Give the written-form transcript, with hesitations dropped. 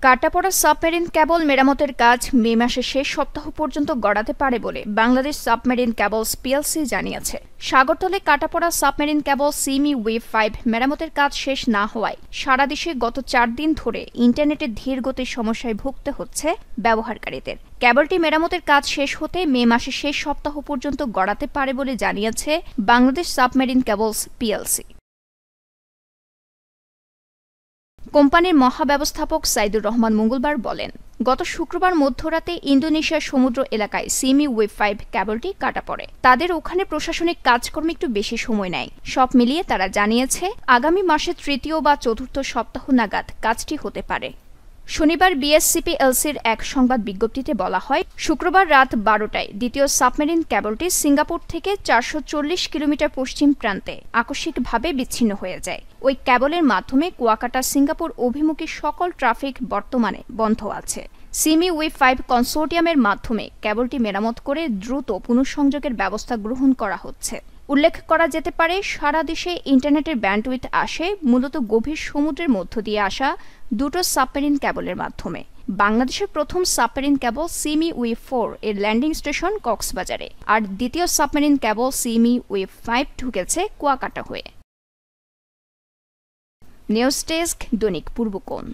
কাটাপড়া submarine cable মেরামতের কাজ মে মাসের শেষ সপ্তাহ পর্যন্ত গড়াতে পারে বলে বাংলাদেশ সাবমেরিন কেবলস পিএলসি জানিয়েছে। সাগরতলে কাটাপড়া সাবমেরিন কেবল সিমি ওয়েভ 5 মেরামতের কাজ শেষ না হওয়ায় সারা দেশে গত 4 দিন ধরে ইন্টারনেটের ধীর গতির সমস্যায় ভুগতে হচ্ছে ব্যবহারকারীদের। কেবলটি মেরামতের কাজ শেষ হতে মে মাসের শেষ সপ্তাহ পর্যন্ত গড়াতে পারে বলে জানিয়েছে বাংলাদেশ সাবমেরিন কেবলস পিএলসি। কোম্পানির মহাব্যবস্থাপক সাইদুর রহমান মঙ্গলবার বলেন, গত শুক্রবার মধ্যরাতে ইন্দোনেশিয়ার সমুদ্র এলাকায় সিমি ওয়েভ 5 কেবলটি কাটা পড়ে। তাদের ওখানে প্রশাসনিক কাজকর্মে একটু বেশি সময় নেয়। সব মিলিয়ে তারা জানিয়েছে আগামী মাসের তৃতীয় বা চতুর্থ সপ্তাহ নাগাদ কাজটি হতে পারে। শনিবার বিএসসিপিএলসির এক সংবাদ বিজ্ঞপ্তিতে বলা হয়, শুক্রবার রাত 12টায় দ্বিতীয় সাবমেরিন কেবলটি সিঙ্গাপুর থেকে 440 কিলোমিটার পশ্চিম প্রান্তে আকস্মিকভাবে বিচ্ছিন্ন হয়ে যায়। ওই কেবলের মাধ্যমে কুয়াকাটা সিঙ্গাপুর অভিমুখী সকল ট্রাফিক বর্তমানে বন্ধ আছে। সিমি ওয়েভ 5 কনসোর্টিয়ামের মাধ্যমে কেবলটি মেরামত করে দ্রুত পুনঃসংযোগের ব্যবস্থা গ্রহণ করা হচ্ছে। উল্লেখ করা যেতে পারে, সারা দেশে ইন্টারনেটের ব্যান্ডউইথ আসে মূলত গভীর সমুদ্রের মধ্য দিয়ে আসা দুটো সাবমেরিন কেবলের মাধ্যমে। বাংলাদেশের প্রথম সাবমেরিন কেবল সিমি ওয়েভ 4 এর ল্যান্ডিং স্টেশন কক্সবাজারে, আর দ্বিতীয় সাবমেরিন কেবল সিমি ওয়েভ 5 ঢুকেছে কুয়াকাটা হয়ে। নিউজ ডেস্ক, দৈনিক পূর্বকোণ।